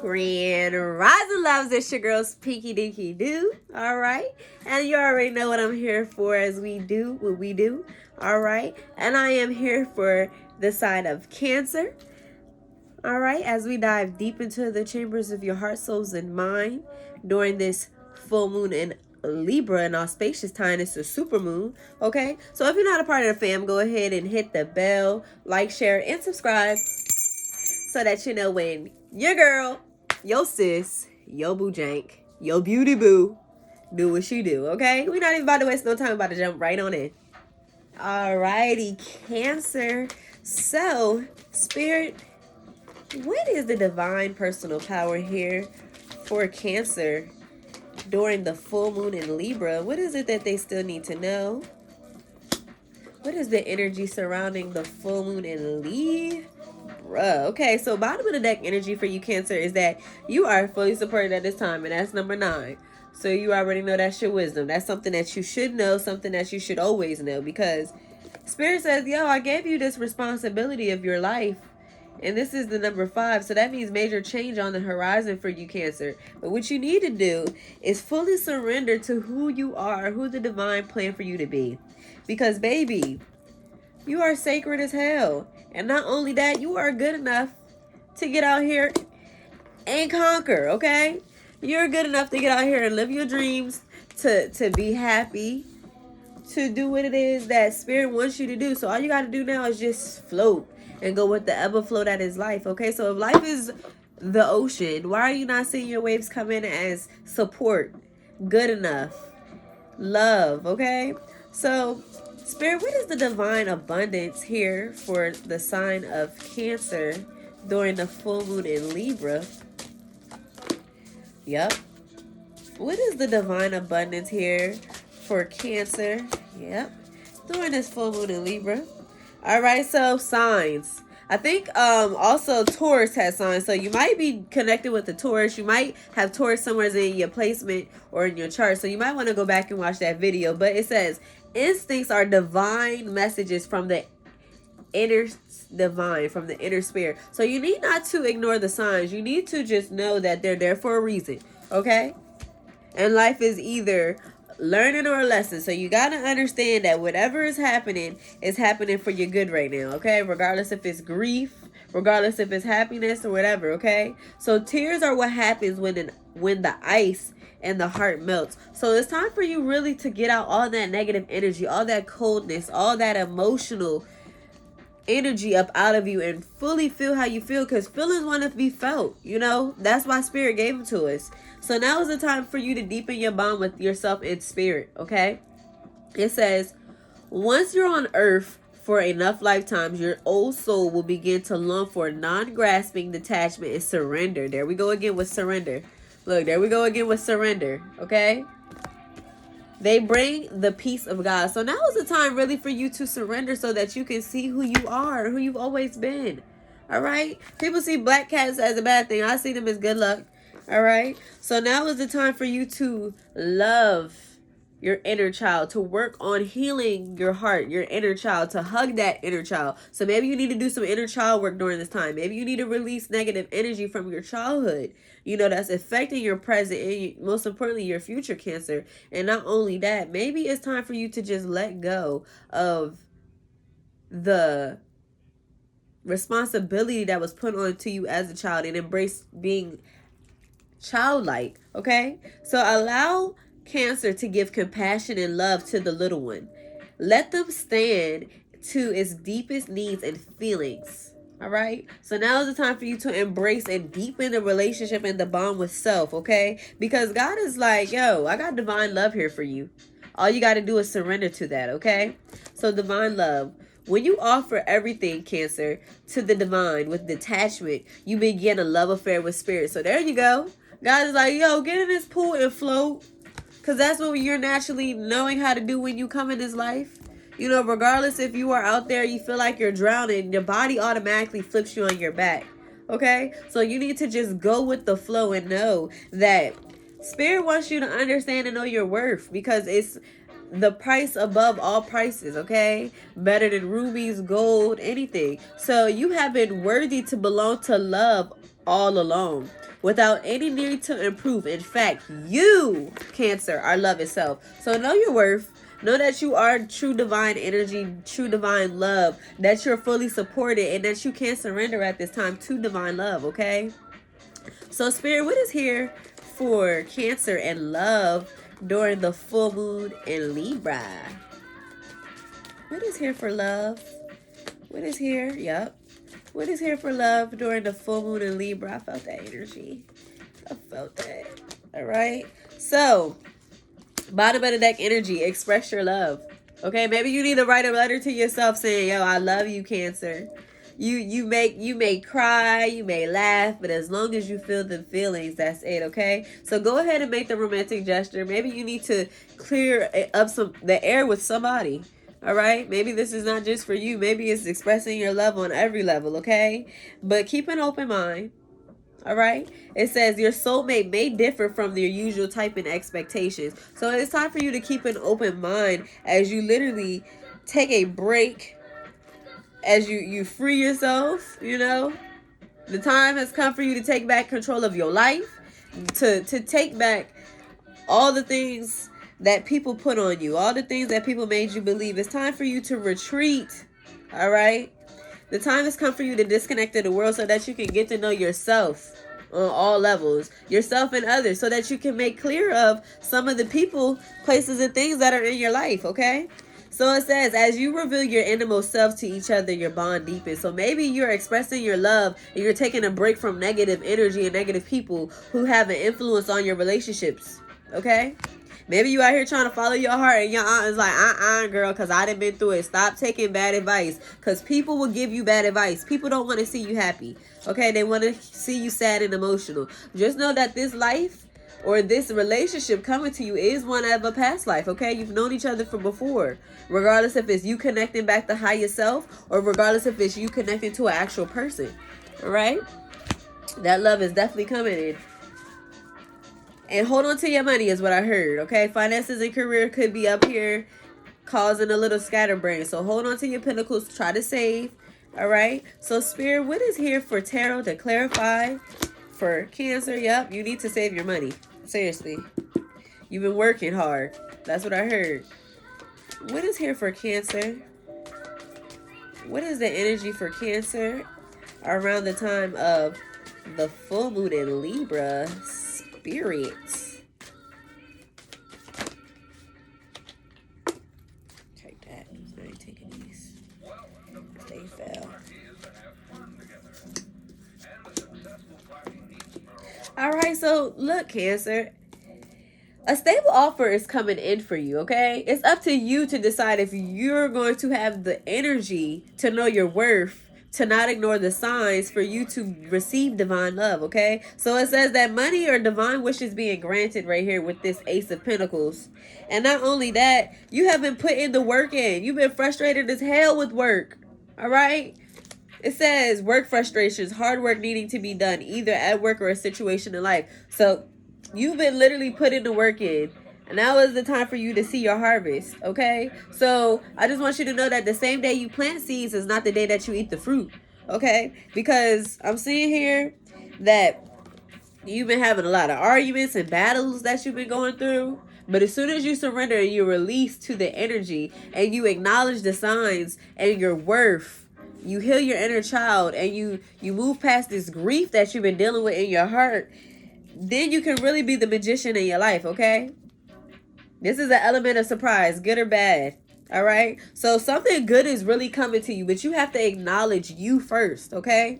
Grand Rising Loves, it's your girls Pinky Dinky Doo. Alright. And you already know what I'm here for as we do what we do. Alright. And I am here for the sign of Cancer. Alright, as we dive deep into the chambers of your heart, souls, and mind during this full moon in Libra and auspicious time. It's a super moon. Okay. So if you're not a part of the fam, go ahead and hit the bell, like, share, and subscribe, so that you know when your girl, your sis, your boo jank, your beauty boo do what she do, okay? We're not even about to waste no time, about to jump right on in. Alrighty, Cancer. So, Spirit, what is the divine personal power here for Cancer during the full moon in Libra? What is it that they still need to know? What is the energy surrounding the full moon in Libra? Okay, so bottom of the deck energy for you, Cancer, is that you are fully supported at this time, and that's number 9. So you already know that's your wisdom. That's something that you should know, something that you should always know, because Spirit says, yo, I gave you this responsibility of your life, and this is the number 5, so that means major change on the horizon for you, Cancer. But what you need to do is fully surrender to who you are, who the divine planned for you to be. Because, baby, you are sacred as hell. And not only that, you are good enough to get out here and conquer, okay? You're good enough to get out here and live your dreams, to be happy, to do what it is that Spirit wants you to do. So all you got to do now is just float and go with the ebb flow that is life, okay? So if life is the ocean, why are you not seeing your waves come in as support, good enough, love, okay? So Spirit, what is the divine abundance here for the sign of Cancer during the full moon in Libra? Yep. What is the divine abundance here for Cancer? Yep. During this full moon in Libra. All right, so signs. I think also Taurus has signs, so you might be connected with the Taurus. You might have Taurus somewhere in your placement or in your chart, so you might want to go back and watch that video. But it says instincts are divine messages from the inner divine, from the inner spirit. So you need not to ignore the signs. You need to just know that they're there for a reason, okay? And life is either learning or a lesson. So you got to understand that whatever is happening for your good right now, okay? Regardless if it's grief, regardless if it's happiness or whatever, okay? So tears are what happens when the ice and the heart melts. So it's time for you really to get out all that negative energy, all that coldness, all that emotional energy up out of you and fully feel how you feel, because feelings want to be felt, you know? That's why Spirit gave them to us. So now is the time for you to deepen your bond with yourself and Spirit, okay? It says, once you're on earth for enough lifetimes, your old soul will begin to long for non-grasping detachment and surrender. There we go again with surrender. Look, there we go again with surrender, okay? They bring the peace of God. So now is the time really for you to surrender so that you can see who you are, who you've always been. All right? People see black cats as a bad thing. I see them as good luck. All right? So now is the time for you to love your inner child, to work on healing your heart, your inner child, to hug that inner child. So maybe you need to do some inner child work during this time. Maybe you need to release negative energy from your childhood, you know, that's affecting your present and most importantly your future, Cancer. And not only that, maybe it's time for you to just let go of the responsibility that was put on to you as a child and embrace being childlike, okay? So allow Cancer to give compassion and love to the little one. Let them stand to its deepest needs and feelings. All right? So now is the time for you to embrace and deepen the relationship and the bond with self, okay? Because God is like, yo, I got divine love here for you. All you got to do is surrender to that, okay? So divine love. When you offer everything, Cancer, to the divine with detachment, you begin a love affair with Spirit. So there you go. God is like, yo, get in this pool and float. Because that's what you're naturally knowing how to do when you come in this life. You know, regardless if you are out there, you feel like you're drowning, your body automatically flips you on your back. Okay? So you need to just go with the flow and know that Spirit wants you to understand and know your worth. Because it's the price above all prices, okay? Better than rubies, gold, anything. So you have been worthy to belong to love all along. without any need to improve. In fact, you, Cancer, are love itself. So know your worth. Know that you are true divine energy, true divine love, that you're fully supported, and that you can't surrender at this time to divine love, okay? So Spirit, what is here for Cancer and love during the full moon in Libra? What is here for love? What is here? Yep. What is here for love during the full moon in Libra? I felt that energy. I felt that. All right. So, bottom of the deck energy, express your love. Okay, maybe you need to write a letter to yourself saying, yo, I love you, Cancer. You may cry, you may laugh, but as long as you feel the feelings, that's it, okay? So go ahead and make the romantic gesture. Maybe you need to clear up the air with somebody. All right, maybe this is not just for you. Maybe it's expressing your love on every level, okay? But keep an open mind. All right, it says your soulmate may differ from their usual type and expectations. So it's time for you to keep an open mind as you literally take a break, as you free yourself. You know, the time has come for you to take back control of your life, to take back all the things that people put on you, all the things that people made you believe. It's time for you to retreat. All right, the time has come for you to disconnect to the world so that you can get to know yourself on all levels, yourself and others, so that you can make clear of some of the people, places, and things that are in your life, okay? So it says, as you reveal your innermost self to each other, your bond deepens. So maybe you're expressing your love and you're taking a break from negative energy and negative people who have an influence on your relationships, okay? Maybe you out here trying to follow your heart and your aunt is like, girl, because I done been through it. Stop taking bad advice, because people will give you bad advice. People don't want to see you happy, okay? They want to see you sad and emotional. Just know that this life or this relationship coming to you is one of a past life, okay? You've known each other from before. Regardless if it's you connecting back to higher self or regardless if it's you connecting to an actual person, all right? That love is definitely coming in. And hold on to your money is what I heard, okay? Finances and career could be up here causing a little scatterbrain. So hold on to your pentacles. Try to save, all right? So Spirit, what is here for tarot to clarify for Cancer? Yep, you need to save your money. Seriously. You've been working hard. That's what I heard. What is here for Cancer? What is the energy for Cancer around the time of the full moon in Libra? Spirit. Take that. I ain't taking these. They fell. All right, so look, Cancer. A stable offer is coming in for you, okay? It's up to you to decide if you're going to have the energy to know your worth, to not ignore the signs for you to receive divine love, okay? So it says that money or divine wishes being granted right here with this Ace of Pentacles. And not only that, you have been putting the work in. You've been frustrated as hell with work, all right? It says work frustrations, hard work needing to be done, either at work or a situation in life. So you've been literally putting the work in. And now is the time for you to see your harvest, okay? So I just want you to know that the same day you plant seeds is not the day that you eat the fruit, okay? Because I'm seeing here that you've been having a lot of arguments and battles that you've been going through. But as soon as you surrender and you release to the energy and you acknowledge the signs and your worth, you heal your inner child and you move past this grief that you've been dealing with in your heart, then you can really be the magician in your life, okay? This is an element of surprise, good or bad, all right? So something good is really coming to you, but you have to acknowledge you first, okay?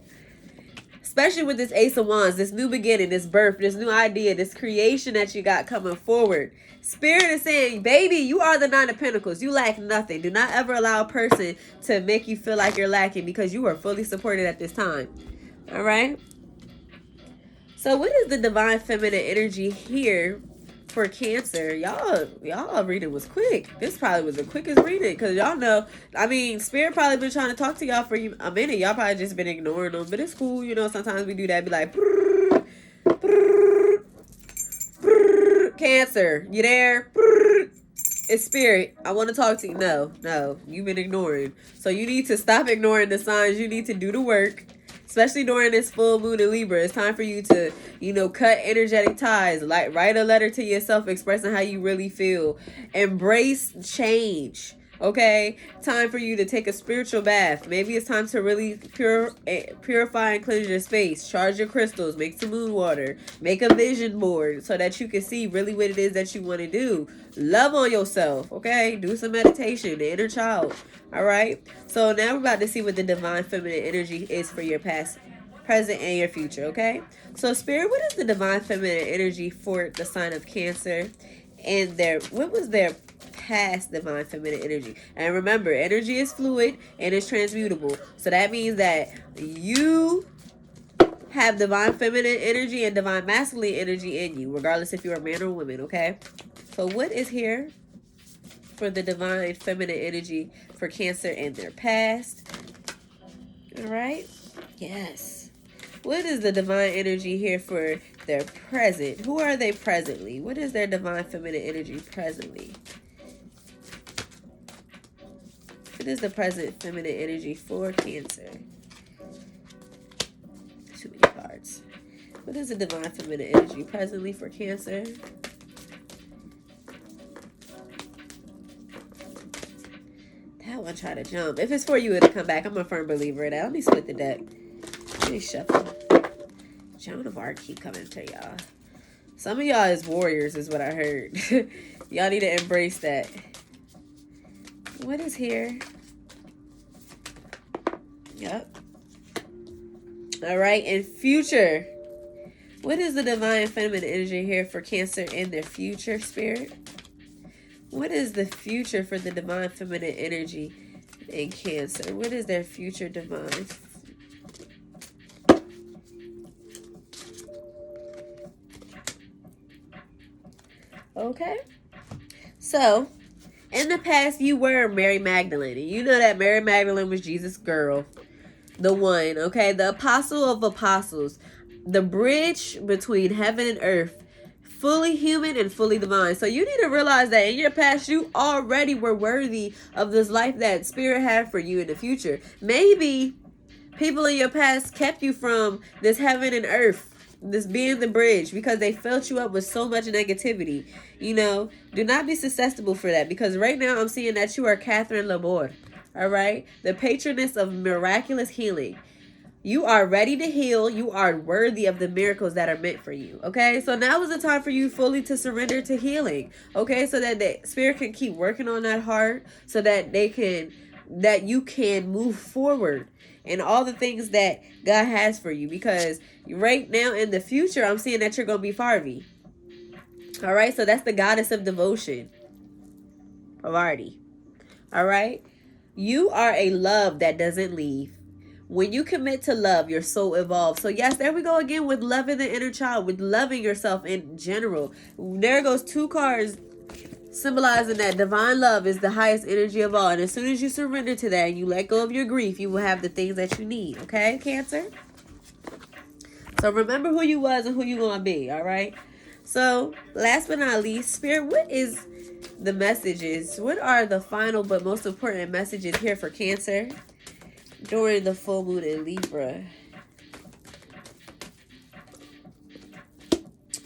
Especially with this Ace of Wands, this new beginning, this birth, this new idea, this creation that you got coming forward. Spirit is saying, baby, you are the Nine of Pentacles. You lack nothing. Do not ever allow a person to make you feel like you're lacking because you are fully supported at this time, all right? So what is the divine feminine energy here for Cancer? Y'all reading was quick. This probably was the quickest reading because y'all know, I mean, Spirit probably been trying to talk to y'all for a minute. Y'all probably just been ignoring them, but it's cool. You know, sometimes we do that. Be like, brrr, brrr, brrr. Cancer, you there? Brrr. It's Spirit. I want to talk to you. No, you've been ignoring. So you need to stop ignoring the signs. You need to do the work. especially during this full moon in Libra. It's time for you to, you know, cut energetic ties. Like, write a letter to yourself expressing how you really feel. Embrace change. Okay, time for you to take a spiritual bath. Maybe it's time to really purify and cleanse your space. Charge your crystals. Make some moon water. Make a vision board so that you can see really what it is that you want to do. Love on yourself. Okay, do some meditation. The inner child. All right. So now we're about to see what the divine feminine energy is for your past, present, and your future. Okay. So Spirit, what is the divine feminine energy for the sign of Cancer? And what was their past divine feminine energy? And remember, energy is fluid and it's transmutable. So that means that you have divine feminine energy and divine masculine energy in you, regardless if you're a man or woman, okay? So what is here for the divine feminine energy for Cancer and their past? All right. Yes. What is the divine energy here for their present? Who are they presently? What is their divine feminine energy presently? What is the present feminine energy for Cancer? Too many cards. What is the divine feminine energy presently for Cancer? That one tried to jump. If it's for you, it'll come back. I'm a firm believer in that. Let me split the deck. Let me shuffle. Joan of Arc keep coming to y'all. Some of y'all is warriors is what I heard. Y'all need to embrace that. What is here? Yep. All right. And future. What is the divine feminine energy here for Cancer in their future, Spirit? What is the future for the divine feminine energy in Cancer? What is their future divine? Okay. So, in the past, you were Mary Magdalene. And you know that Mary Magdalene was Jesus' girl. The one, okay? The apostle of apostles. The bridge between heaven and earth. Fully human and fully divine. So you need to realize that in your past, you already were worthy of this life that Spirit had for you in the future. Maybe people in your past kept you from this heaven and earth. This being the bridge, because they filled you up with so much negativity. You know, do not be susceptible for that, because right now I'm seeing that you are Catherine Laborde. All right, the patroness of miraculous healing. You are ready to heal. You are worthy of the miracles that are meant for you. Okay, so now is the time for you fully to surrender to healing. Okay, so that the Spirit can keep working on that heart, so that you can move forward and all the things that God has for you. Because right now in the future, I'm seeing that you're going to be Farvi. All right. So that's the goddess of devotion. Havarti. All right. You are a love that doesn't leave. When you commit to love, your soul evolves. So yes, there we go again with loving the inner child, with loving yourself in general. There goes two cards symbolizing that divine love is the highest energy of all. And as soon as you surrender to that and you let go of your grief, you will have the things that you need. Okay, Cancer? So remember who you was and who you going to be. All right? So last but not least, Spirit, what is the messages? What are the final but most important messages here for Cancer during the full moon in Libra?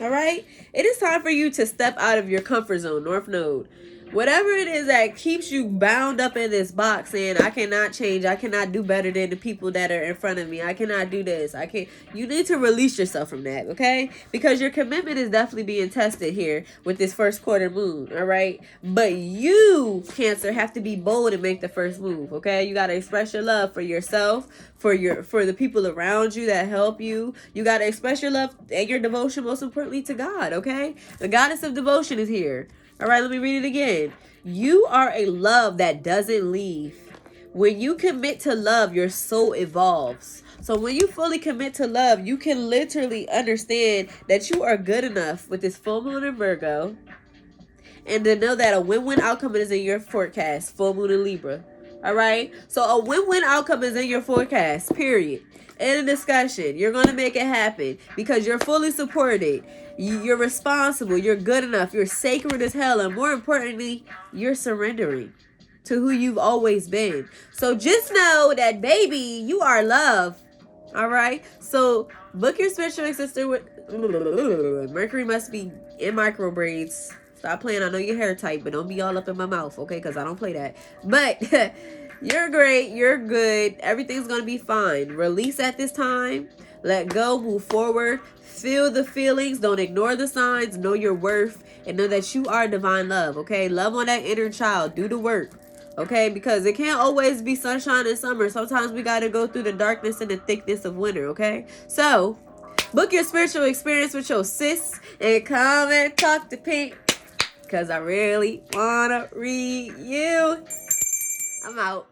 All right, it is time for you to step out of your comfort zone, North Node. Whatever it is that keeps you bound up in this box saying, I cannot change, I cannot do better than the people that are in front of me, I cannot do this, I can't. You need to release yourself from that, okay? Because your commitment is definitely being tested here with this first quarter moon, all right? But you, Cancer, have to be bold and make the first move, okay? You got to express your love for yourself, for the people around you that help you. You got to express your love and your devotion, most importantly, to God, okay? The goddess of devotion is here. All right, let me read it again. You are a love that doesn't leave. When you commit to love, your soul evolves. So when you fully commit to love, you can literally understand that you are good enough with this full moon in Virgo, and to know that a win-win outcome is in your forecast, full moon in Libra. All right? So a win-win outcome is in your forecast, period. In a discussion, you're going to make it happen because you're fully supported. You're responsible. You're good enough. You're sacred as hell. And more importantly, you're surrendering to who you've always been. So just know that, baby, you are love. All right. So book your spiritual assistant with Mercury must be in micro braids. Stop playing. I know your hair tight, but don't be all up in my mouth, okay? Because I don't play that. But you're great. You're good. Everything's going to be fine. Release at this time. Let go. Move forward. Feel the feelings. Don't ignore the signs. Know your worth. And know that you are divine love, okay? Love on that inner child. Do the work. Okay, because it can't always be sunshine in summer. Sometimes we got to go through the darkness and the thickness of winter, okay? So, book your spiritual experience with your sis and come and talk to Pink, because I really want to read you. I'm out.